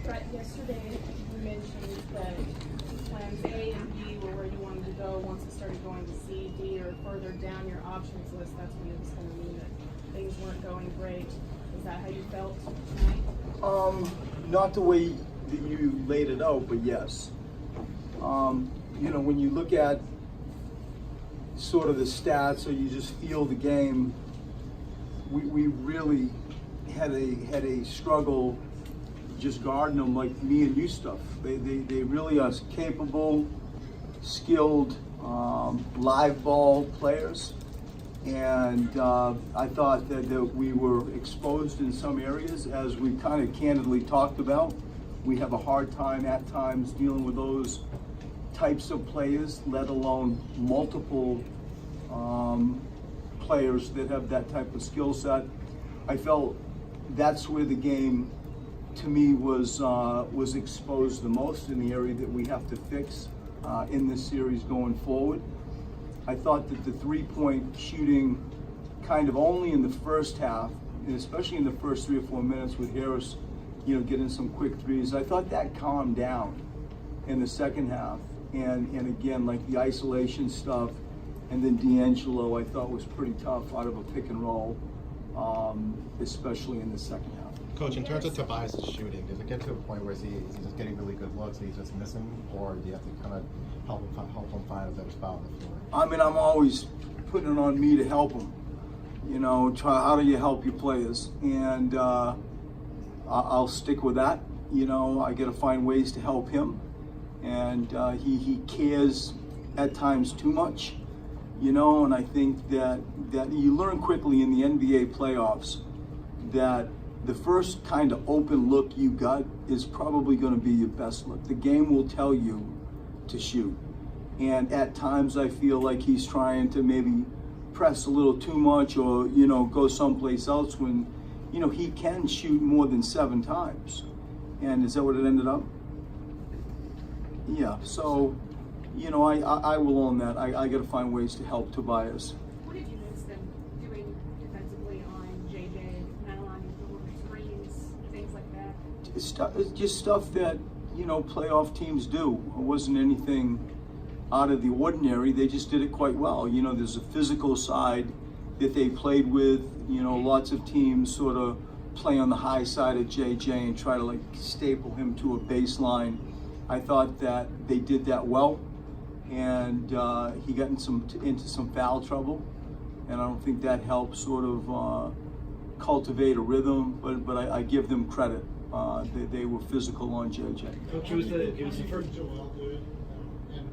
Brett, yesterday you mentioned that plans A and B were where you wanted to go. Once it started going to C, D, or further down your options list, that's when it was going to mean that things weren't going great. Is that how you felt tonight? Not the way that you laid it out, but yes. When you look at sort of the stats or you just feel the game, we really had a struggle just guarding them like me and you stuff. They really are capable, skilled, live ball players. And I thought that we were exposed in some areas, as we kind of candidly talked about. We have a hard time at times dealing with those types of players, let alone multiple players that have that type of skill set. I felt that's where the game, to me, was exposed the most, in the area that we have to fix in this series going forward. I thought that the three-point shooting kind of only in the first half, and especially in the first 3 or 4 minutes with Harris, getting some quick threes, I thought that calmed down in the second half. And again, like the isolation stuff, and then D'Angelo, I thought was pretty tough out of a pick and roll, especially in the second half. Coach, in terms of Tobias' shooting, does it get to a point where he's just getting really good looks and he's just missing, or do you have to kind of help him find a better spot on the floor? I mean, I'm always putting it on me to help him. How do you help your players? And I'll stick with that. I got to find ways to help him. And he cares at times too much, and I think that you learn quickly in the NBA playoffs that the first kind of open look you got is probably going to be your best look. The game will tell you to shoot. And at times I feel like he's trying to maybe press a little too much, or, go someplace else when, he can shoot more than 7 times. And is that what it ended up? Yeah, so, I will own that. I got to find ways to help Tobias. What did you miss them doing defensively on JJ, not allowing him to work screens, things like that? It's just stuff that, playoff teams do. It wasn't anything out of the ordinary. They just did it quite well. There's a physical side that they played with. Lots of teams sort of play on the high side of JJ and try to staple him to a baseline. I thought that they did that well, and he got into some foul trouble, and I don't think that helped sort of cultivate a rhythm. But I give them credit. They were physical on JJ. Coach, it was the first. Joel did, and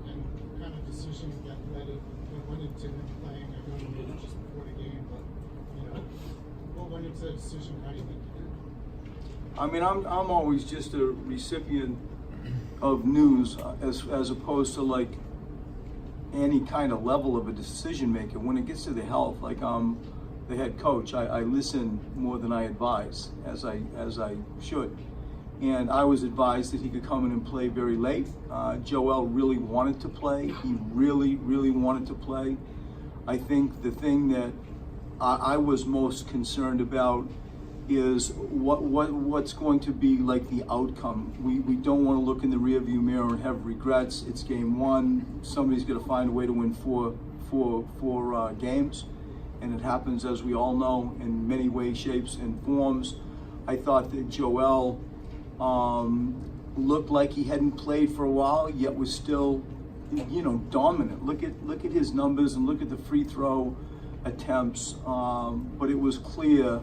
kind of decisions that led it that went into him playing. I know it was just before the game, but what went into that decision? How do you think he did? I mean, I'm always just a recipient of news as opposed to any kind of level of a decision maker. When it gets to the health, the head coach, I listen more than I advise, as I should. And I was advised that he could come in and play very late. Joel really wanted to play. He really, really wanted to play. I think the thing that I was most concerned about is what's going to be the outcome. We don't want to look in the rearview mirror and have regrets. It's game 1. Somebody's going to find a way to win four games, and it happens, as we all know, in many ways, shapes, and forms. I thought that Joel looked like he hadn't played for a while, yet was still, dominant. Look at his numbers and look at the free throw attempts. But it was clear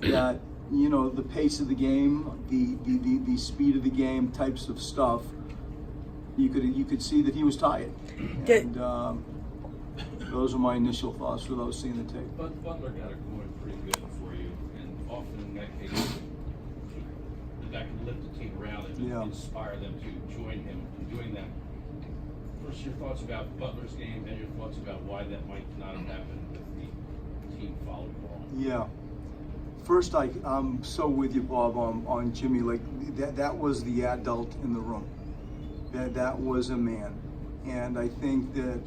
that the pace of the game, the speed of the game, types of stuff, you could see that he was tired. And those are my initial thoughts without seeing the tape. But Butler got it going pretty good for you, and often in that case, that can lift the team around and inspire them to join him in doing that. First, your thoughts about Butler's game, and your thoughts about why that might not have happened with the team following ball. Yeah. First, I'm so with you, Bob, on Jimmy. That was the adult in the room. That was a man. And I think that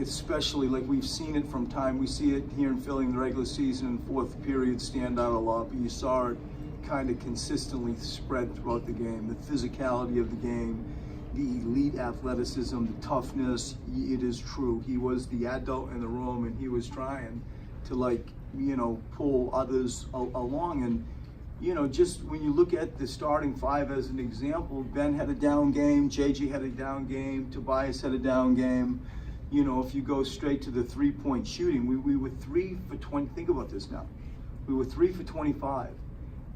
especially, we've seen it from time, we see it here in Philly in the regular season, 4th period stand out a lot, but you saw it kind of consistently spread throughout the game. The physicality of the game, the elite athleticism, the toughness. It is true. He was the adult in the room, and he was trying to, like, you know, pull others along. And, you know, just when you look at the starting five as an example, Ben had a down game, JJ had a down game, Tobias had a down game. You know, if you go straight to the 3-point shooting, we were 3 for 20. Think about this now. We were 3 for 25.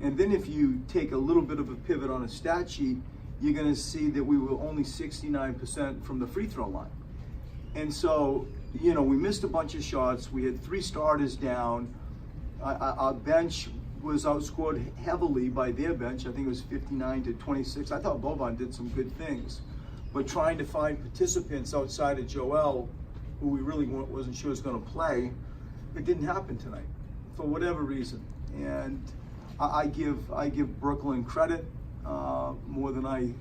And then if you take a little bit of a pivot on a stat sheet, you're going to see that we were only 69% from the free throw line. And so, you know, we missed a bunch of shots. We had 3 starters down. Our bench was outscored heavily by their bench. I think it was 59 to 26. I thought Boban did some good things. But trying to find participants outside of Joel, who we really wasn't sure was going to play, it didn't happen tonight for whatever reason. And I give Brooklyn credit more than I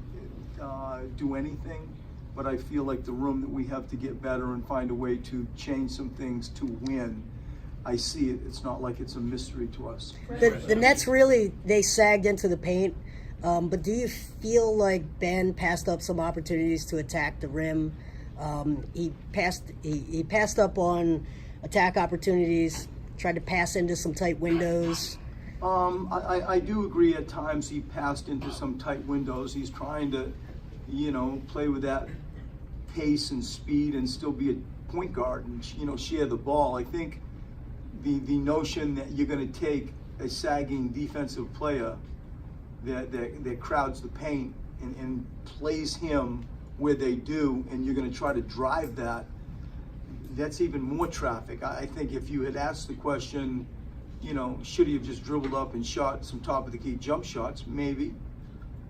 do anything. But I feel like the room that we have to get better and find a way to change some things to win. I see it. It's not like it's a mystery to us. The Nets really, they sagged into the paint. But do you feel like Ben passed up some opportunities to attack the rim? He passed up on attack opportunities, tried to pass into some tight windows. I do agree at times he passed into some tight windows. He's trying to, you know, play with that pace and speed and still be a point guard and, you know, share the ball. I think the notion that you're going to take a sagging defensive player that crowds the paint and plays him where they do, and you're going to try to drive that's even more traffic. I think if you had asked the question, you know, should he have just dribbled up and shot some top of the key jump shots? Maybe,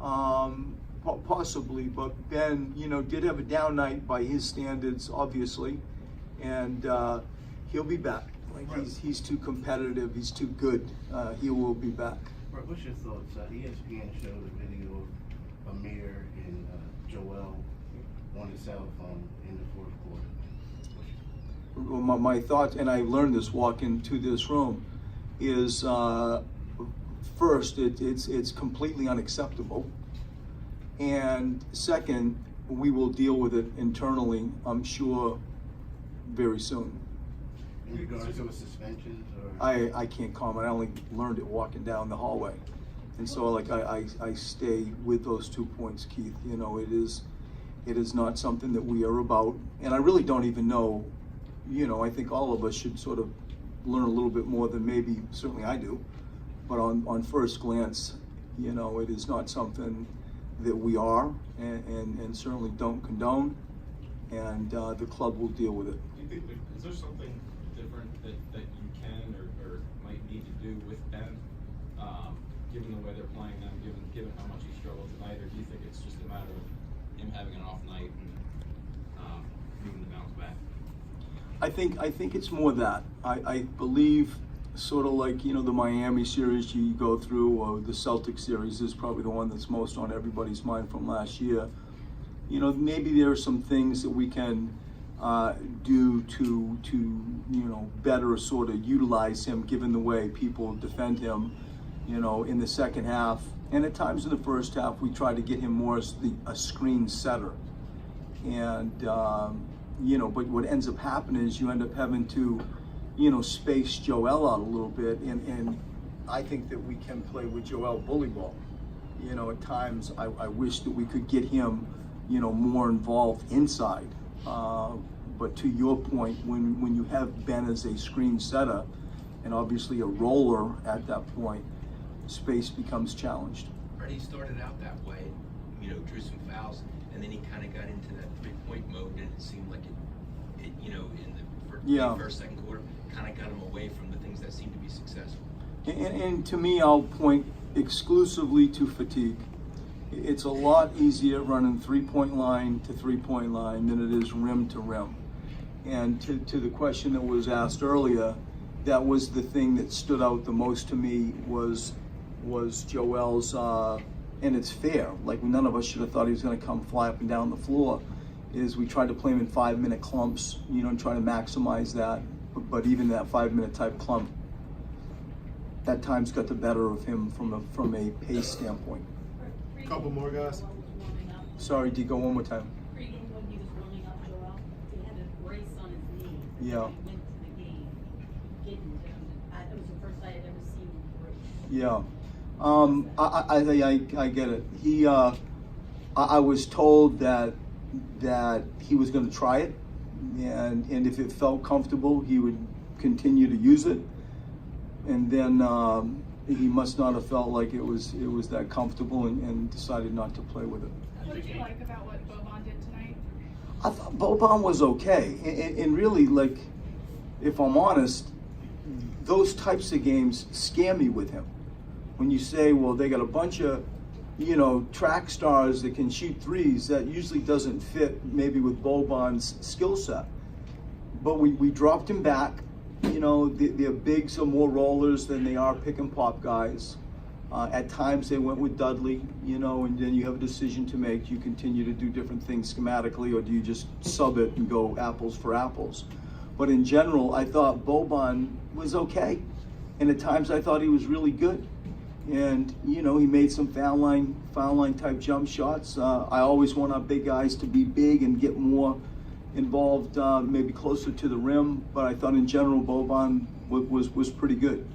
possibly. But Ben, you know, did have a down night by his standards, obviously, and he'll be back. Like, he's too competitive. He's too good. He will be back. Right, what's your thoughts? ESPN showed a video of Amir and Joel on his cell phone in the fourth quarter. My thoughts, and I learned this walking to this room, is first, it's completely unacceptable. And second, we will deal with it internally, I'm sure, very soon. In regards to a suspension? I can't comment. I only learned it walking down the hallway. And so, like, I stay with those 2 points, Keith. You know, it is not something that we are about. And I really don't even know, you know, I think all of us should sort of learn a little bit more than maybe, certainly I do. But on first glance, you know, it is not something that we are and certainly don't condone. And the club will deal with it. Do you think is there something different that you can or might need to do with Ben, given the way they're playing them, given how much he struggled tonight, or do you think it's just a matter of him having an off night and needing to bounce back? I think it's more that. I believe, sort of like, you know, the Miami series you go through, or the Celtics series is probably the one that's most on everybody's mind from last year. You know, maybe there are some things that we can do to you know, better sort of utilize him, given the way people defend him, you know, in the second half. And at times in the first half, we try to get him more as a screen setter. And, you know, but what ends up happening is you end up having to, you know, space Joel out a little bit. And I think that we can play with Joel bully ball. You know, at times I wish that we could get him, you know, more involved inside. But to your point, when you have Ben as a screen setter and obviously a roller at that point, space becomes challenged. He started out that way, you know, drew some fouls, and then he kind of got into that 3-point mode, and it seemed like it you know, in the first, second quarter, kind of got him away from the things that seemed to be successful. And to me, I'll point exclusively to fatigue. It's a lot easier running 3-point line to 3-point line than it is rim to rim. And to the question that was asked earlier, that was the thing that stood out the most to me was Joel's, and it's fair, like none of us should have thought he was going to come fly up and down the floor, is we tried to play him in 5-minute clumps, you know, and try to maximize that. But even that 5-minute type clump, at times got the better of him from a pace standpoint. Couple more guys. Sorry, D, go one more time. When he was warming up, Joel, he had a brace on his knee. Yeah. When he went to the game. It was the first I had ever seen him brace. Yeah, I get it. He, I was told that he was going to try it, and if it felt comfortable, he would continue to use it. And then he must not have felt like it was that comfortable, and decided not to play with it. What did you like about what Boban did tonight? I thought Boban was okay, and really, like, if I'm honest, those types of games scare me with him. When you say, well, they got a bunch of, track stars that can shoot threes, that usually doesn't fit maybe with Boban's skill set. But we dropped him back. Their bigs are more rollers than they are pick and pop guys. At times they went with Dudley, and then you have a decision to make. Do you continue to do different things schematically, or do you just sub it and go apples for apples? But in general, I thought Boban was okay. And at times I thought he was really good. And, he made some foul line type jump shots. I always want our big guys to be big and get more involved, maybe closer to the rim. But I thought in general, Boban was pretty good.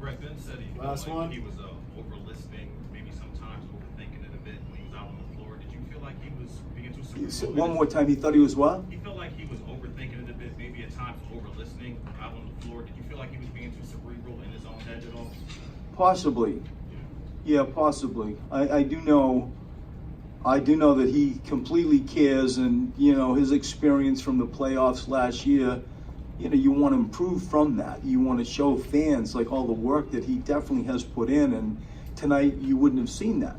Brett, Ben said he felt Last like one. he was over-listening, maybe sometimes overthinking it a bit when he was out on the floor. Did you feel like he was being too cerebral? One more time, he thought he was what? He felt like he was overthinking it a bit, maybe at times over-listening out on the floor. Did you feel like he was being too cerebral in his own head at all? Possibly. Yeah, possibly. I do know that he completely cares, and his experience from the playoffs last year, you want to improve from that. You want to show fans like all the work that he definitely has put in, and tonight you wouldn't have seen that.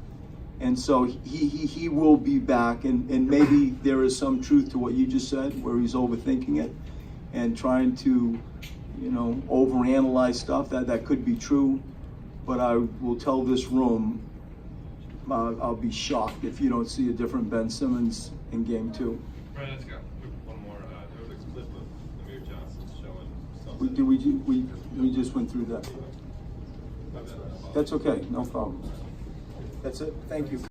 And so he will be back, and maybe there is some truth to what you just said, where he's overthinking it and trying to overanalyze stuff. That could be true. But I will tell this room, I'll be shocked if you don't see a different Ben Simmons in Game 2. Brett, let's go. One more. There was a clip of Amir Johnson showing something. We just went through that. That's okay, no problem. That's it. Thank you.